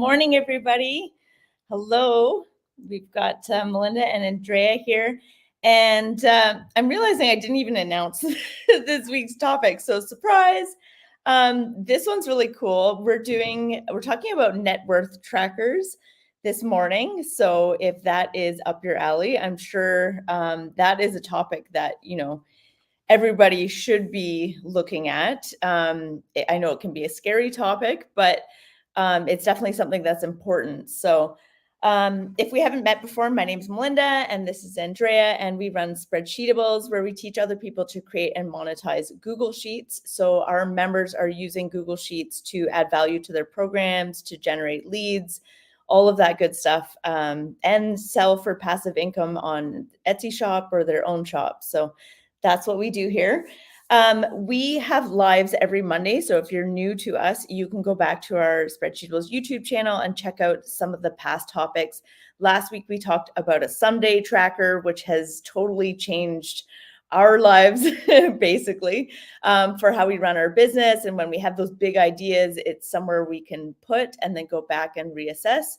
morning, everybody. Hello. We've got Melinda and Andrea here. And I'm realizing I didn't even announce this week's topic. So surprise. This one's really cool. We're talking about net worth trackers this morning. So if that is up your alley, I'm sure that is a topic that, everybody should be looking at. I know it can be a scary topic, but it's definitely something that's important. So if we haven't met before, my name is Melinda and this is Andrea, and we run Spreadsheetables, where we teach other people to create and monetize Google Sheets. So our members are using Google Sheets to add value to their programs, to generate leads, all of that good stuff, and sell for passive income on Etsy shop or their own shop. So that's what we do here. We have lives every Monday. So if you're new to us, you can go back to our Spreadsheetables YouTube channel and check out some of the past topics. Last week, we talked about a Sunday tracker, which has totally changed our lives, basically, for how we run our business. And when we have those big ideas, it's somewhere we can put and then go back and reassess.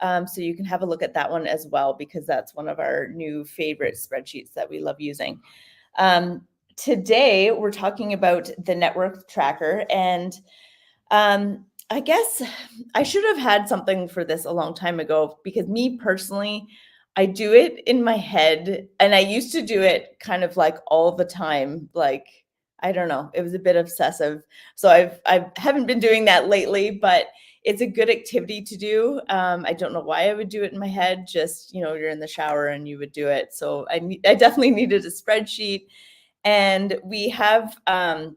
So you can have a look at that one as well, because that's one of our new favorite spreadsheets that we love using. Today, we're talking about the net worth tracker, and I guess I should have had something for this a long time ago, because me personally, I do it in my head, and I used to do it kind of like all the time. Like, I don't know, it was a bit obsessive. So I haven't been doing that lately, but it's a good activity to do. I don't know why I would do it in my head. Just, you're in the shower and you would do it. So I definitely needed a spreadsheet. And we have our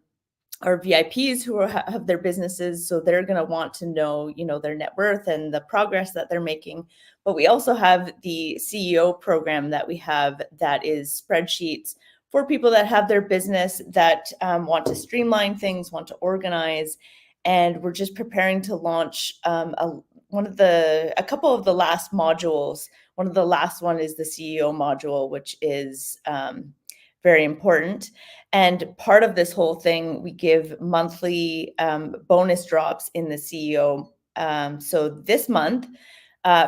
VIPs who have their businesses, so they're going to want to know, their net worth and the progress that they're making. But we also have the CEO program that we have, that is spreadsheets for people that have their business, that want to streamline things, want to organize. And we're just preparing to launch a couple of the last modules. One of the last one is the CEO module, which is very important. And part of this whole thing, we give monthly bonus drops in the CEO. So this month,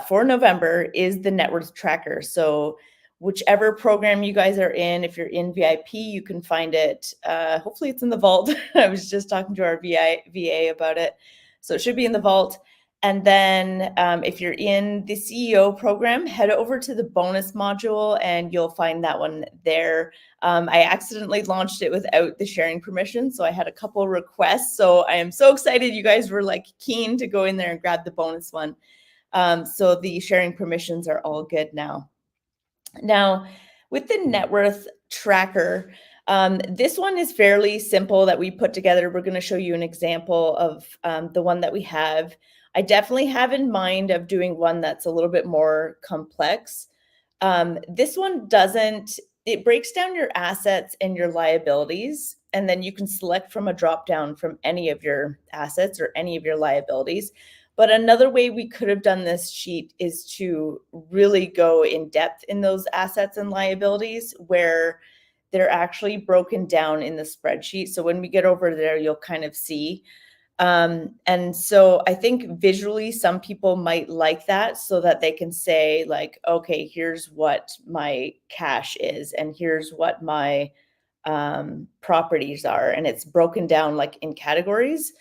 for November, is the net worth tracker. So whichever program you guys are in, if you're in VIP, you can find it. Hopefully it's in the vault. I was just talking to our VA about it. So it should be in the vault. And then if you're in the CEO program, head over to the bonus module and you'll find that one there. I accidentally launched it without the sharing permission, so I had a couple requests. So I am so excited you guys were keen to go in there and grab the bonus one. So the sharing permissions are all good now. Now, with the net worth tracker, this one is fairly simple that we put together. We're going to show you an example of the one that we have. I definitely have in mind of doing one that's a little bit more complex. This one it breaks down your assets and your liabilities, and then you can select from a drop down from any of your assets or any of your liabilities. But another way we could have done this sheet is to really go in depth in those assets and liabilities, where they're actually broken down in the spreadsheet. So when we get over there, you'll kind of see. And so I think visually some people might like that, so that they can say okay, here's what my cash is and here's what my properties are. And it's broken down in categories.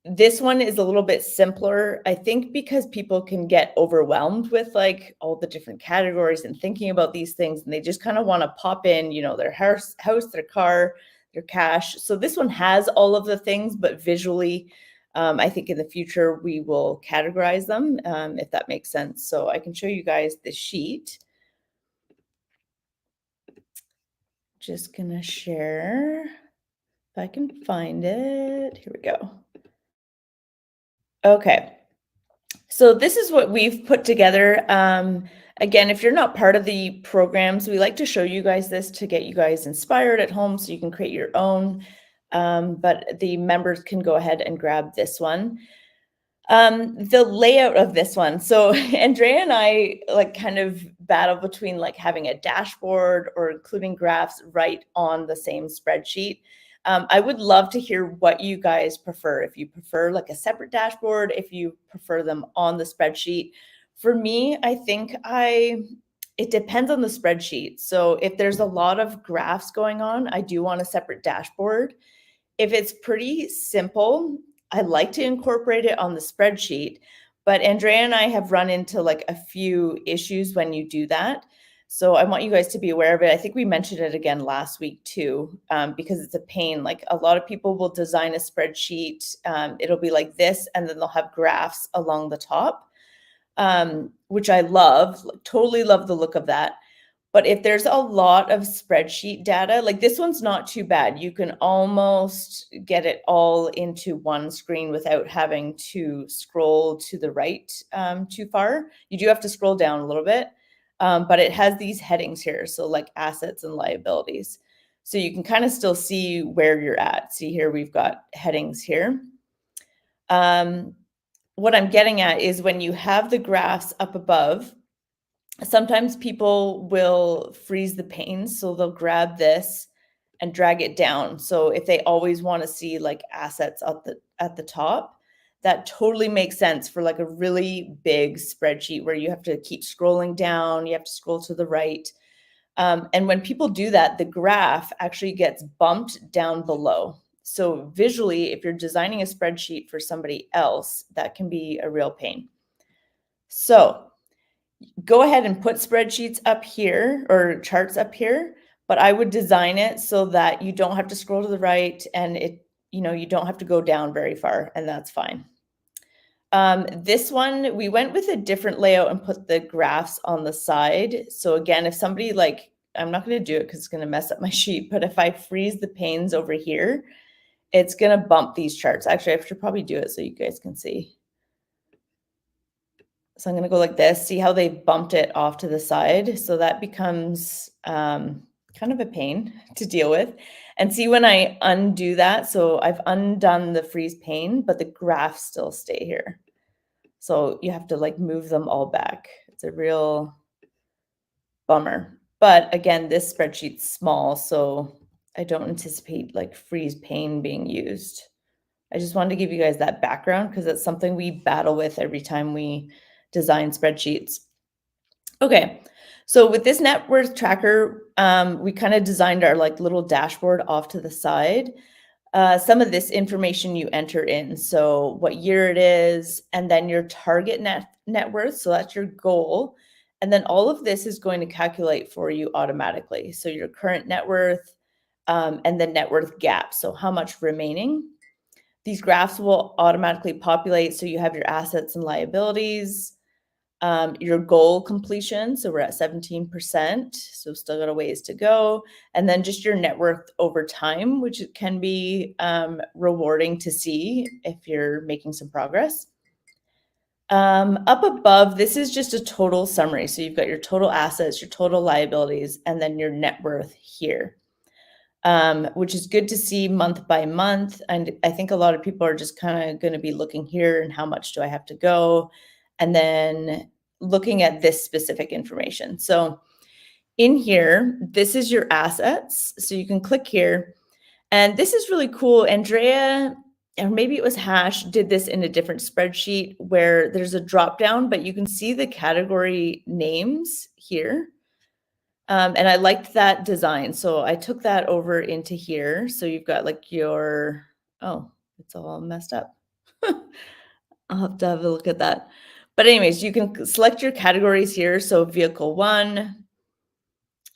This one is a little bit simpler, I think, because people can get overwhelmed with all the different categories and thinking about these things, and they just kind of want to pop in, their house, their car, their cash. So this one has all of the things, but visually, I think in the future we will categorize them, if that makes sense. So I can show you guys the sheet. Just gonna share if I can find it. Here we go. Okay, so this is what we've put together. Again, if you're not part of the programs, we like to show you guys this to get you guys inspired at home so you can create your own. But the members can go ahead and grab this one. The layout of this one. So Andrea and I kind of battle between having a dashboard or including graphs right on the same spreadsheet. I would love to hear what you guys prefer. If you prefer like a separate dashboard, if you prefer them on the spreadsheet. For me, I think it depends on the spreadsheet. So if there's a lot of graphs going on, I do want a separate dashboard. If it's pretty simple, I like to incorporate it on the spreadsheet, but Andrea and I have run into like a few issues when you do that. So I want you guys to be aware of it. I think we mentioned it again last week too, because it's a pain. Like a lot of people will design a spreadsheet. It'll be like this, and then they'll have graphs along the top, which I love, totally love the look of that. But if there's a lot of spreadsheet data, like this one's not too bad. You can almost get it all into one screen without having to scroll to the right too far. You do have to scroll down a little bit, but it has these headings here. So like assets and liabilities. So you can kind of still see where you're at. See here, we've got headings here. What I'm getting at is when you have the graphs up above, sometimes people will freeze the pane. So they'll grab this and drag it down. So if they always want to see like assets at the top, that totally makes sense for like a really big spreadsheet where you have to keep scrolling down, you have to scroll to the right. And when people do that, the graph actually gets bumped down below. So visually, if you're designing a spreadsheet for somebody else, that can be a real pain. So go ahead and put spreadsheets up here or charts up here, but I would design it so that you don't have to scroll to the right and you don't have to go down very far, and that's fine. This one, we went with a different layout and put the graphs on the side. So again, if somebody I'm not going to do it because it's going to mess up my sheet, but if I freeze the panes over here, it's going to bump these charts. Actually, I should probably do it so you guys can see. So I'm going to go like this, see how they've bumped it off to the side. So that becomes kind of a pain to deal with. And see when I undo that, so I've undone the freeze pane, but the graphs still stay here. So you have to like move them all back. It's a real bummer. But again, this spreadsheet's small, so I don't anticipate like freeze pane being used. I just wanted to give you guys that background because it's something we battle with every time we design spreadsheets. Okay, so with this net worth tracker, we kind of designed our like little dashboard off to the side. Some of this information you enter in, so what year it is, and then your target net worth, so that's your goal. And then all of this is going to calculate for you automatically. So your current net worth and the net worth gap, so how much remaining. These graphs will automatically populate, so you have your assets and liabilities, your goal completion, so we're at 17%, so still got a ways to go, and then just your net worth over time, which can be rewarding to see if you're making some progress. Up above, this is just a total summary, so you've got your total assets, your total liabilities, and then your net worth here. Which is good to see month by month. And I think a lot of people are just kind of going to be looking here and how much do I have to go? And then looking at this specific information. So in here, this is your assets. So you can click here. And this is really cool. Andrea, or maybe it was Hash, did this in a different spreadsheet where there's a drop down, but you can see the category names here. And I liked that design. So I took that over into here. So you've got like oh, it's all messed up. I'll have to have a look at that. But anyways, you can select your categories here. So vehicle 1.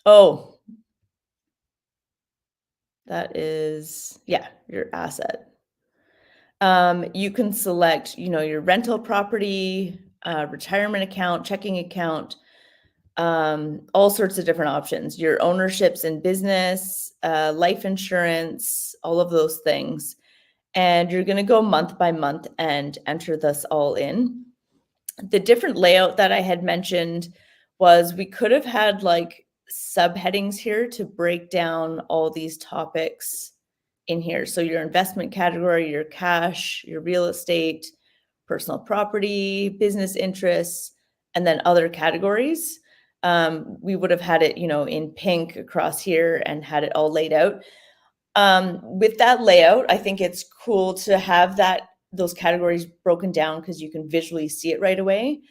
Oh, that is, yeah, your asset. You can select, your rental property, retirement account, checking account, all sorts of different options, your ownerships in business, life insurance, all of those things. And you're going to go month by month and enter this all in. The different layout that I had mentioned was we could have had like subheadings here to break down all these topics in here. So your investment category, your cash, your real estate, personal property, business interests, and then other categories. We would have had it, in pink across here and had it all laid out. With that layout, I think it's cool to have those categories broken down because you can visually see it right away.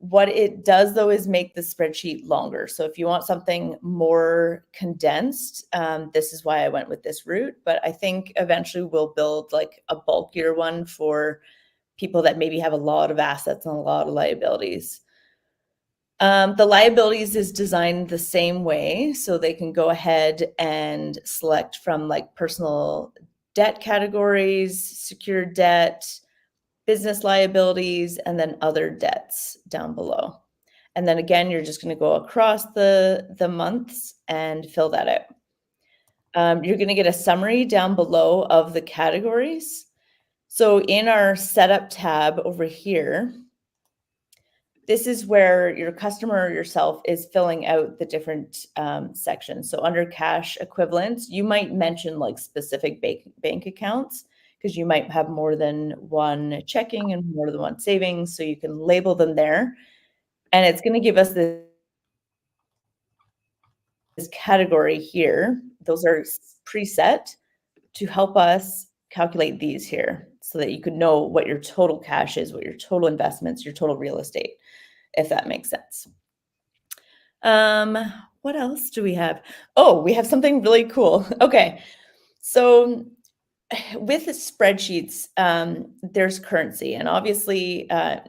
What it does though is make the spreadsheet longer. So if you want something more condensed, this is why I went with this route. But I think eventually we'll build like a bulkier one for people that maybe have a lot of assets and a lot of liabilities. The liabilities is designed the same way, so they can go ahead and select from like personal debt categories, secured debt, business liabilities, and then other debts down below. And then again, you're just going to go across the months and fill that out. You're going to get a summary down below of the categories. So in our setup tab over here, this is where your customer or yourself is filling out the different sections. So under cash equivalents, you might mention like specific bank accounts because you might have more than one checking and more than one savings. So you can label them there. And it's going to give us this category here. Those are preset to help us calculate these here so that you could know what your total cash is, what your total investments, your total real estate, if that makes sense. What else do we have? Oh, we have something really cool. Okay. So with the spreadsheets, there's currency. And obviously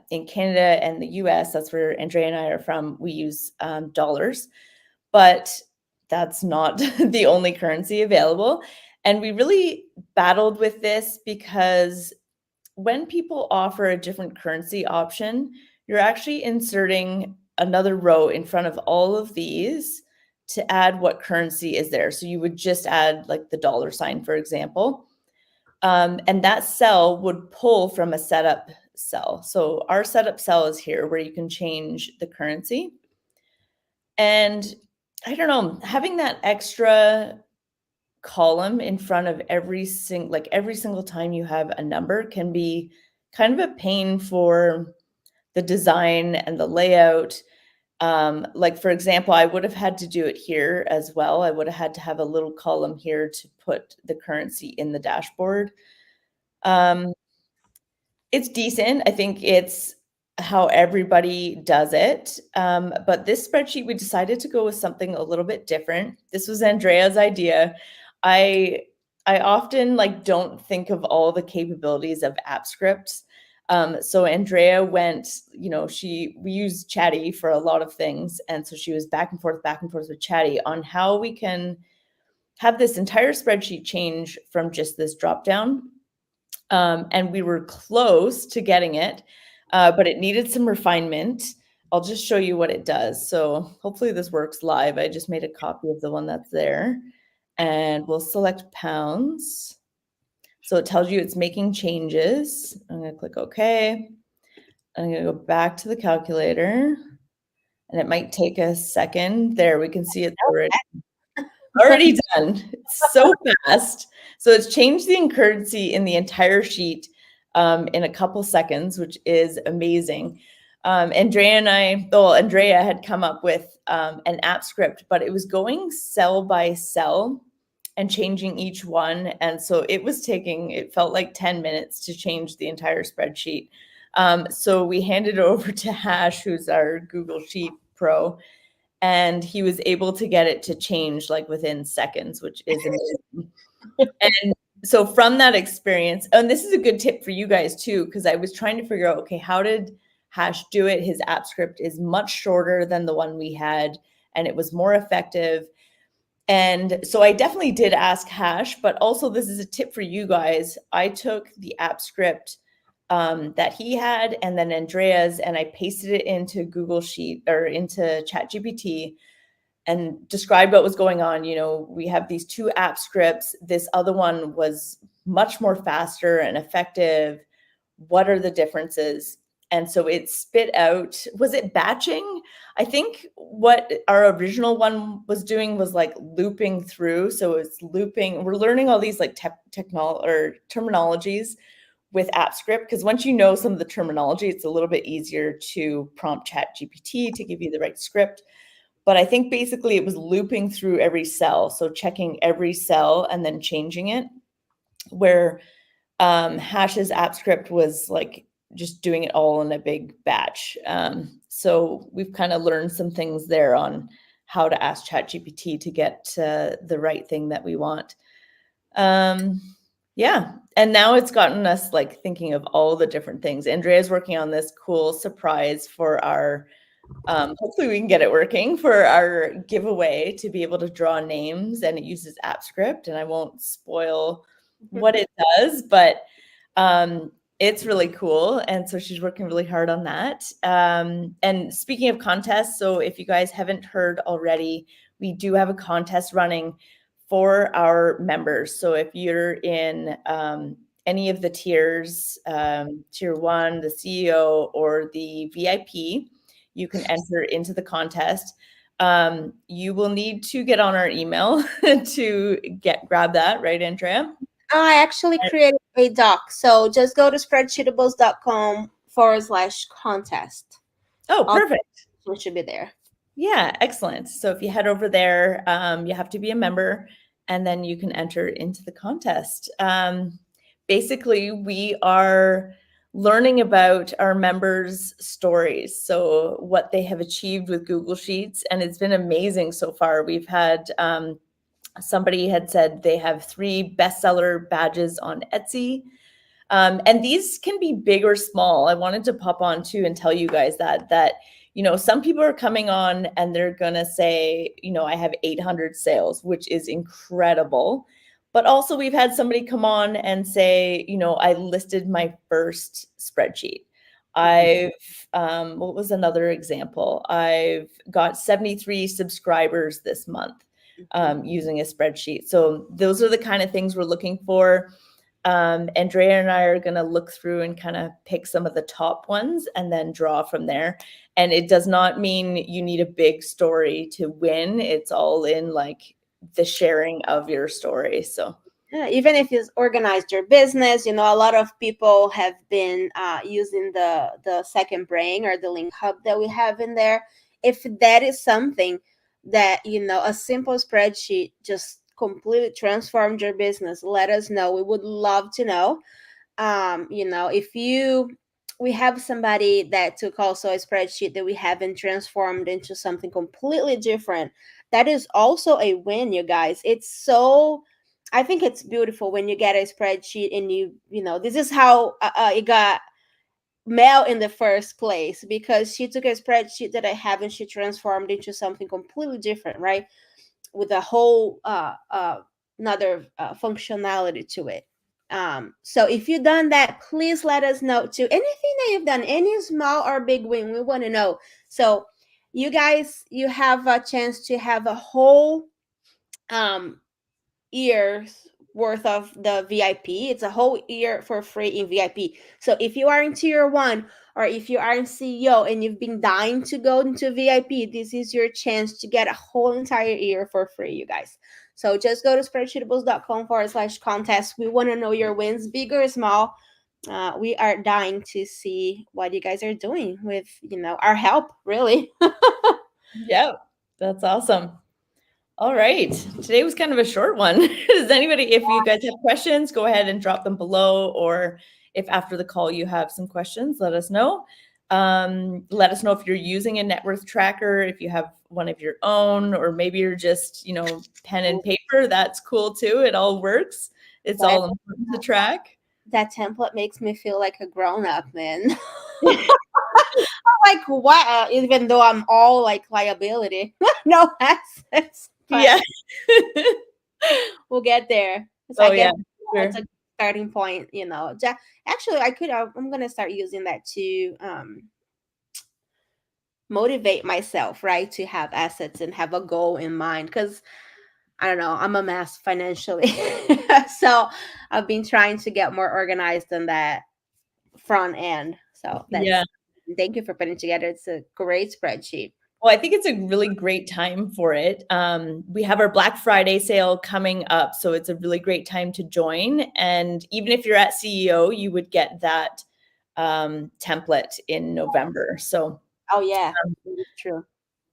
in Canada and the US, that's where Andrea and I are from, we use dollars. But that's not the only currency available. And we really battled with this because when people offer a different currency option, you're actually inserting another row in front of all of these to add what currency is there. So you would just add like the dollar sign, for example. And that cell would pull from a setup cell. So our setup cell is here where you can change the currency. And I don't know, having that extra column in front of every single time you have a number can be kind of a pain for the design and the layout. Like for example, I would have had to do it here as well. I would have had to have a little column here to put the currency in the dashboard. It's decent. I think it's how everybody does it. But this spreadsheet, we decided to go with something a little bit different. This was Andrea's idea. I I often like don't think of all the capabilities of app scripts. So Andrea went, we use Chatty for a lot of things. And so she was back and forth with Chatty on how we can have this entire spreadsheet change from just this drop down. And we were close to getting it, but it needed some refinement. I'll just show you what it does. So hopefully this works live. I just made a copy of the one that's there, and we'll select pounds. So it tells you it's making changes. I'm going to click OK. I'm going to go back to the calculator, and it might take a second. There, we can see it's already done. It's so fast. So it's changed the currency in the entire sheet in a couple seconds, which is amazing. Andrea had come up with an app script, but it was going cell by cell and changing each one. And so it felt like 10 minutes to change the entire spreadsheet. So we handed it over to Hash, who's our Google Sheet Pro, and he was able to get it to change like within seconds, which is amazing. And so from that experience, and this is a good tip for you guys too, because I was trying to figure out, okay, how did Hash do it? His app script is much shorter than the one we had, and it was more effective. And so I definitely did ask Hash, but also this is a tip for you guys. I took the app script that he had and then Andrea's, and I pasted it into Google Sheet or into ChatGPT and described what was going on. We have these two app scripts. This other one was much more faster and effective. What are the differences? And so it spit out, was it batching? I think what our original one was doing was like looping through. So it's looping. We're learning all these like terminologies with app script, because once you know some of the terminology, it's a little bit easier to prompt ChatGPT to give you the right script. but I think basically it was looping through every cell. So checking every cell and then changing it, where Hash's app script was like just doing it all in a big batch. So we've kind of learned some things there on how to ask ChatGPT to get the right thing that we want. Yeah. And now it's gotten us like thinking of all the different things. Andrea's working on this cool surprise for our, hopefully we can get it working for our giveaway to be able to draw names, and it uses AppScript, and I won't spoil what it does, but it's really cool. And so she's working really hard on that. And speaking of contests, so if you guys haven't heard already, we do have a contest running for our members. So if you're in any of the tiers, tier 1, the CEO, or the VIP, you can enter into the contest. You will need to get on our email to grab that, right, Andrea? I actually created a doc. So just go to spreadsheetables.com/contest. Oh, All perfect. it should be there. Yeah, excellent. So if you head over there, you have to be a member, and then you can enter into the contest. Basically, we are learning about our members' stories, so what they have achieved with Google Sheets, and it's been amazing so far. We've had somebody had said they have 3 bestseller badges on Etsy. And these can be big or small. I wanted to pop on too and tell you guys that some people are coming on and they're gonna say, I have 800 sales, which is incredible. But also we've had somebody come on and say, I listed my first spreadsheet. I've what was another example? I've got 73 subscribers this month using a spreadsheet. So those are the kind of things we're looking for. Andrea and I are going to look through and kind of pick some of the top ones and then draw from there. And it does not mean you need a big story to win. It's all in like the sharing of your story. So Yeah, even if you've organized your business, a lot of people have been using the second brain or the link hub that we have in there. If that is something that a simple spreadsheet just completely transformed your business, let us know. We would love to know. If we have somebody that took also a spreadsheet that we haven't transformed into something completely different. That is also a win, you guys. I think it's beautiful when you get a spreadsheet and this is how it got Mel in the first place, because she took a spreadsheet that I have and she transformed into something completely different, right? With a whole another functionality to it. So if you've done that, please let us know too. Anything that you've done, any small or big win, we want to know. So you guys, you have a chance to have a whole year's worth of the VIP. It's a whole year for free in VIP. So if you are in tier 1 or if you are in CEO and you've been dying to go into VIP, this is your chance to get a whole entire year for free, you guys. So just go to spreadsheetables.com/contest. We want to know your wins, big or small. We are dying to see what you guys are doing with, our help, really. yeah, that's awesome. All right. Today was kind of a short one. Does anybody, if you guys have questions, go ahead and drop them below, or if after the call you have some questions, let us know. Let us know if you're using a net worth tracker, if you have one of your own, or maybe you're just, pen and paper. That's cool too. It all works. It's all important to track. That template makes me feel like a grown up, man. Like what? Even though I'm all like liability, no assets. But Yeah. we'll get there. So Oh I guess yeah. Sure. that's a starting point. Actually, I could. I'm gonna start using that to motivate myself, right? To have assets and have a goal in mind, because I don't know, I'm a mess financially. So I've been trying to get more organized on that front end. So Yeah. thank you for putting together. It's a great spreadsheet. Well, I think it's a really great time for it. We have our Black Friday sale coming up, so it's a really great time to join. And even if you're at CEO, you would get that template in November. So, Oh yeah, it's true.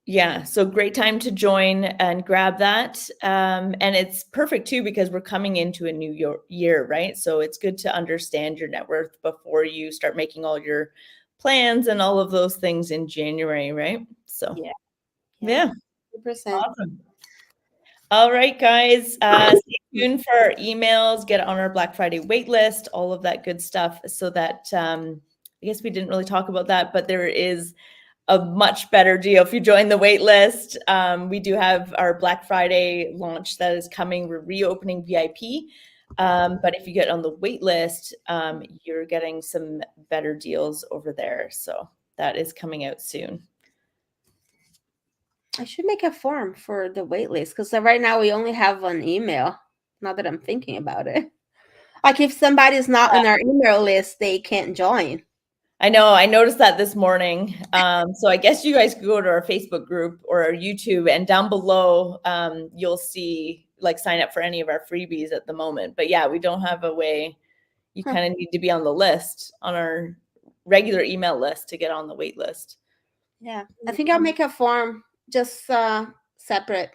Yeah, so great time to join and grab that. And it's perfect too because we're coming into a new year, right? So it's good to understand your net worth before you start making all your plans and all of those things in January, right? So, Yeah. yeah, 100%. awesome. All right, guys, stay tuned for our emails, get on our Black Friday wait list, all of that good stuff so that, I guess we didn't really talk about that, but there is a much better deal if you join the wait list. We do have our Black Friday launch that is coming. We're reopening VIP. But if you get on the wait list, you're getting some better deals over there. So that is coming out soon. I should make a form for the wait list because right now we only have an email. Now that I'm thinking about it. Like if somebody's not in our email list, they can't join. I know. I noticed that this morning. So I guess you guys could go to our Facebook group or our YouTube, and down below, you'll see like sign up for any of our freebies at the moment. But yeah, we don't have a way. You Huh. kind of need to be on the list, on our regular email list to get on the wait list. Yeah, I think I'll make a form just separate,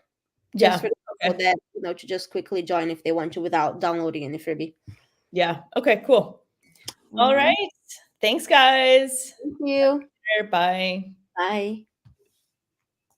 Yeah. just for people Okay. that to just quickly join if they want to without downloading any freebie. Yeah. Okay. Cool. All All right. right. Thanks, guys. Thank you. Bye. Bye.